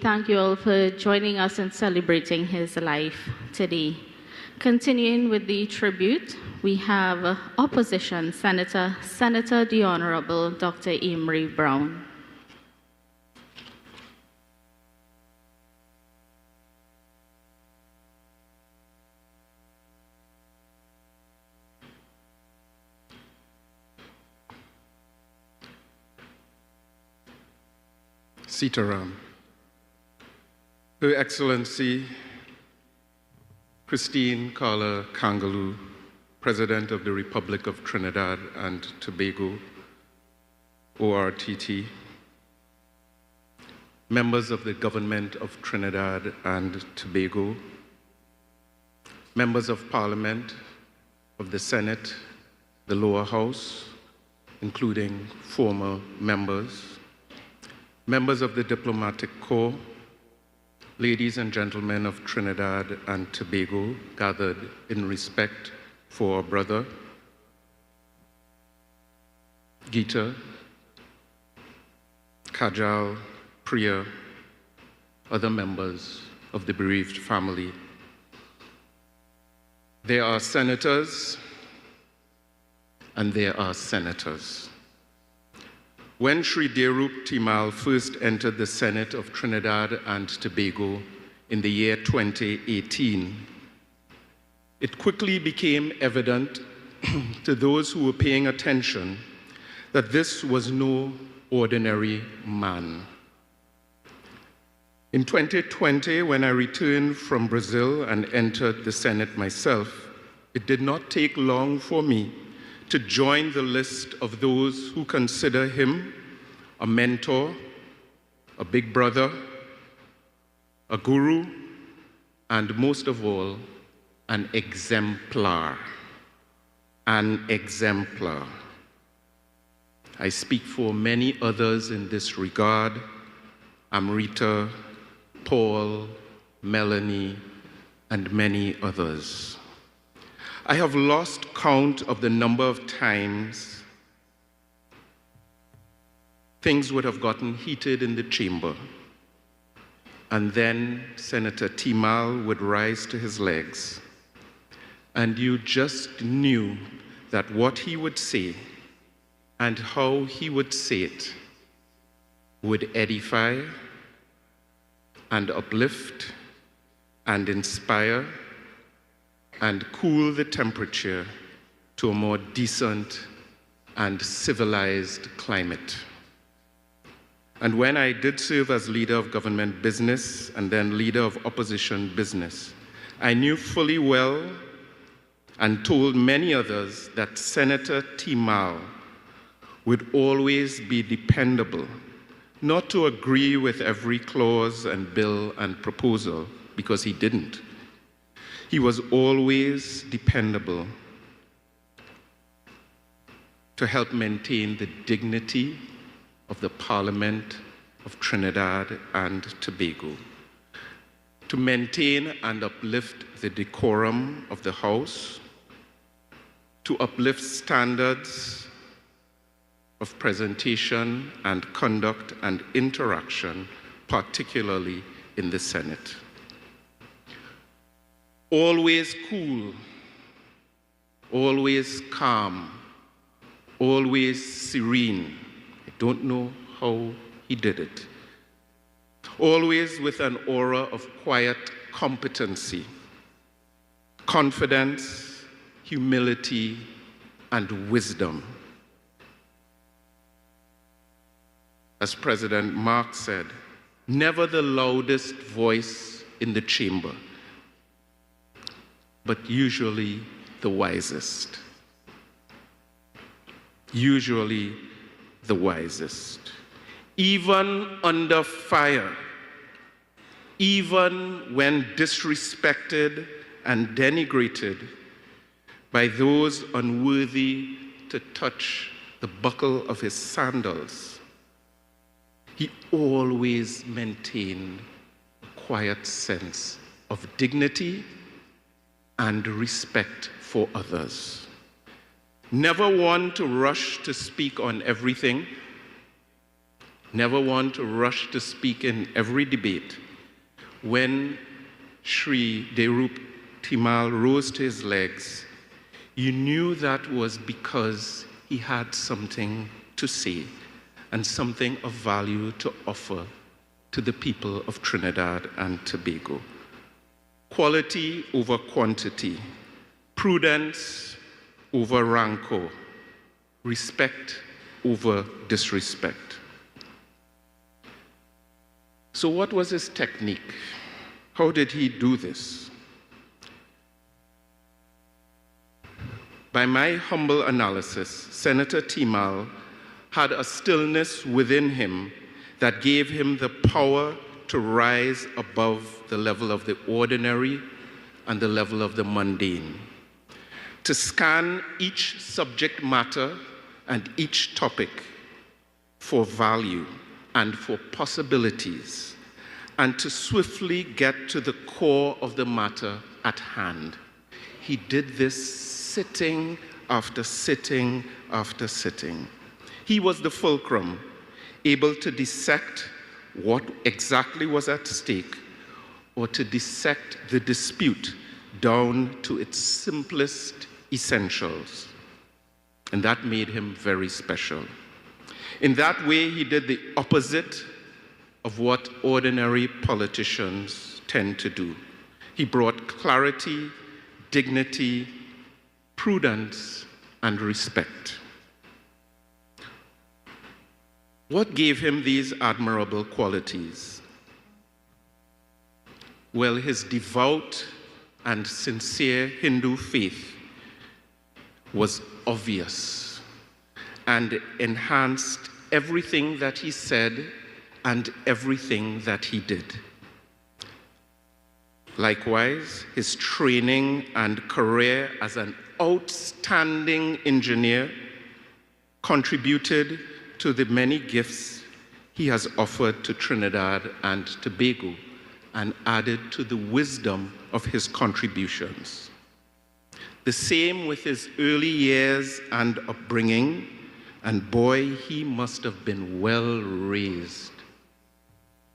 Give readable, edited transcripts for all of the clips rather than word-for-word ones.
Thank you all for joining us in celebrating his life today. Continuing with the tribute, we have Opposition Senator the Honorable Dr. Amery Browne. Sitaram. Her Excellency Christine Carla Kangaloo, President of the Republic of Trinidad and Tobago, ORTT, members of the Government of Trinidad and Tobago, members of Parliament, of the Senate, the lower house, including former members, members of the Diplomatic Corps, ladies and gentlemen of Trinidad and Tobago gathered in respect for our brother, Gita, Kajal, Priya, other members of the bereaved family. There are senators and there are senators. When Sri Deoroop Teemal first entered the Senate of Trinidad and Tobago in the year 2018, it quickly became evident to those who were paying attention that this was no ordinary man. In 2020, when I returned from Brazil and entered the Senate myself, it did not take long for me to join the list of those who consider him a mentor, a big brother, a guru, and most of all, an exemplar. An exemplar. I speak for many others in this regard, Amrita, Paul, Melanie, and many others. I have lost count of the number of times things would have gotten heated in the chamber, and then Senator Teemal would rise to his legs, and you just knew that what he would say and how he would say it would edify and uplift and inspire and cool the temperature to a more decent and civilized climate. And when I did serve as leader of government business and then leader of opposition business, I knew fully well and told many others that Senator Teemal would always be dependable, not to agree with every clause and bill and proposal, because he didn't. He was always dependable to help maintain the dignity of the Parliament of Trinidad and Tobago, to maintain and uplift the decorum of the House, to uplift standards of presentation and conduct and interaction, particularly in the Senate. Always cool, always calm, always serene. I don't know how he did it. Always with an aura of quiet competency, confidence, humility, and wisdom. As President Mark said, never the loudest voice in the chamber, but usually the wisest. Usually the wisest. Even under fire, even when disrespected and denigrated by those unworthy to touch the buckle of his sandals, he always maintained a quiet sense of dignity and respect for others. Never one to rush to speak on everything, never one to rush to speak in every debate. When Sri Deoroop Teemal rose to his legs, you knew that was because he had something to say and something of value to offer to the people of Trinidad and Tobago. Quality over quantity, prudence over rancor, respect over disrespect. So what was his technique? How did he do this? By my humble analysis, Senator Teemal had a stillness within him that gave him the power to rise above the level of the ordinary and the level of the mundane, to scan each subject matter and each topic for value and for possibilities, and to swiftly get to the core of the matter at hand. He did this sitting after sitting after sitting. He was the fulcrum, able to dissect what exactly was at stake, or to dissect the dispute down to its simplest essentials. And that made him very special. In that way, he did the opposite of what ordinary politicians tend to do. He brought clarity, dignity, prudence, and respect. What gave him these admirable qualities? Well, his devout and sincere Hindu faith was obvious and enhanced everything that he said and everything that he did. Likewise, his training and career as an outstanding engineer contributed to the many gifts he has offered to Trinidad and Tobago and added to the wisdom of his contributions. The same with his early years and upbringing, and boy, he must have been well raised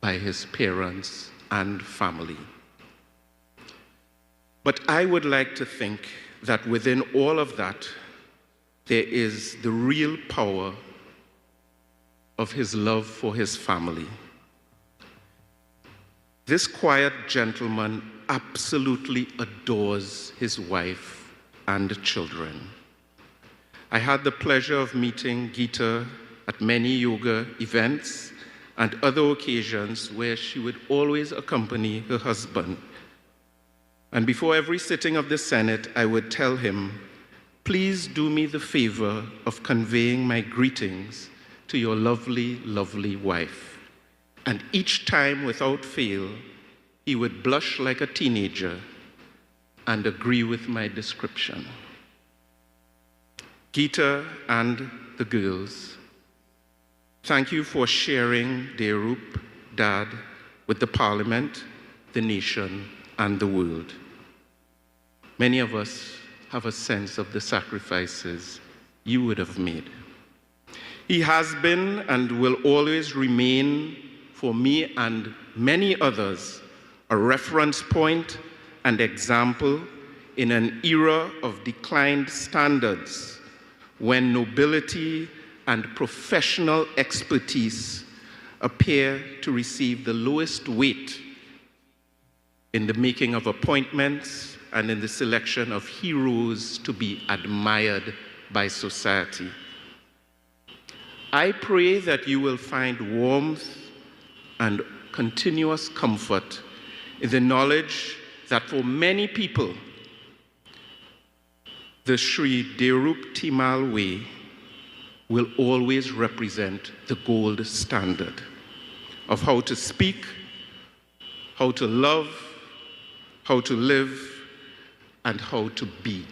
by his parents and family. But I would like to think that within all of that, there is the real power of his love for his family. This quiet gentleman absolutely adores his wife and children. I had the pleasure of meeting Geeta at many yoga events and other occasions where she would always accompany her husband. And before every sitting of the Senate, I would tell him, please do me the favor of conveying my greetings to your lovely, lovely wife. And each time, without fail, he would blush like a teenager and agree with my description. Geeta and the girls, thank you for sharing Deoroop, Dad, with the Parliament, the nation, and the world. Many of us have a sense of the sacrifices you would have made. He has been and will always remain, for me and many others, a reference point and example in an era of declined standards when nobility and professional expertise appear to receive the lowest weight in the making of appointments and in the selection of heroes to be admired by society. I pray that you will find warmth and continuous comfort in the knowledge that for many people, the Sri Deoroop Teemal way will always represent the gold standard of how to speak, how to love, how to live, and how to be.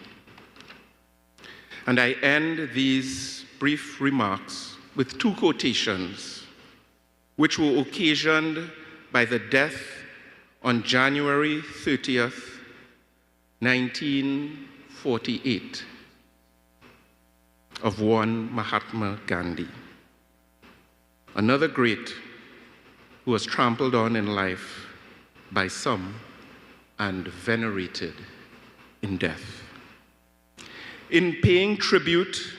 And I end these brief remarks with two quotations, which were occasioned by the death on January 30th, 1948, of one Mahatma Gandhi. another great who was trampled on in life by some and venerated in death. In paying tribute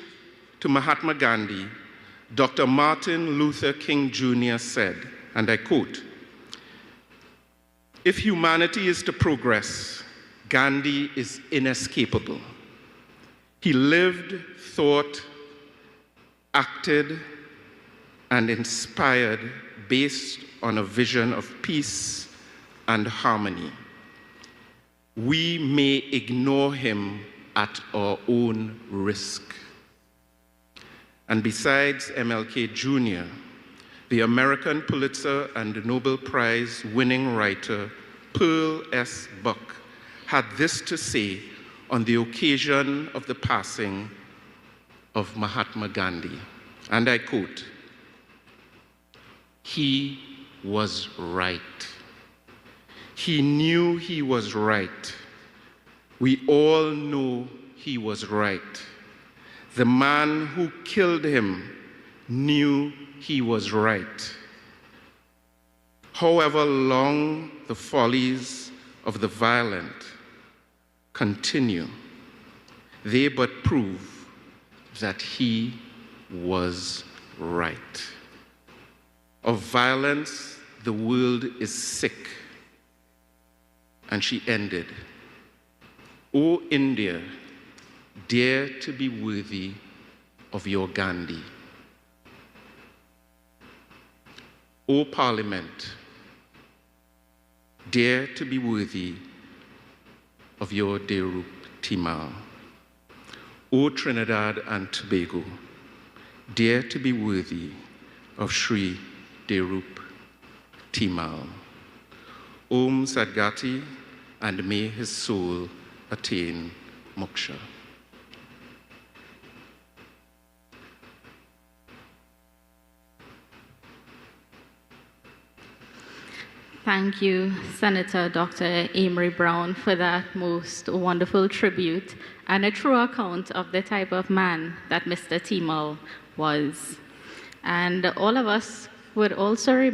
to Mahatma Gandhi, Dr. Martin Luther King Jr. said, and I quote, "If humanity is to progress, Gandhi is inescapable. He lived, thought, acted, and inspired based on a vision of peace and harmony. We may ignore him at our own risk." And besides MLK Jr., the American Pulitzer and Nobel Prize winning writer Pearl S. Buck had this to say on the occasion of the passing of Mahatma Gandhi, and I quote, "He was right. He knew he was right. We all know he was right. The man who killed him knew he was right. However long the follies of the violent continue, they but prove that he was right. Of violence, the world is sick." And she ended, "O India, dare to be worthy of your Gandhi. O Parliament, dare to be worthy of your Deoroop Teemal. O Trinidad and Tobago, dare to be worthy of Sri Deoroop Teemal. Om Sadgati, and may his soul attain moksha." Thank you, Senator Dr. Amery Browne, for that most wonderful tribute and a true account of the type of man that Mr. Teemal was. And all of us would also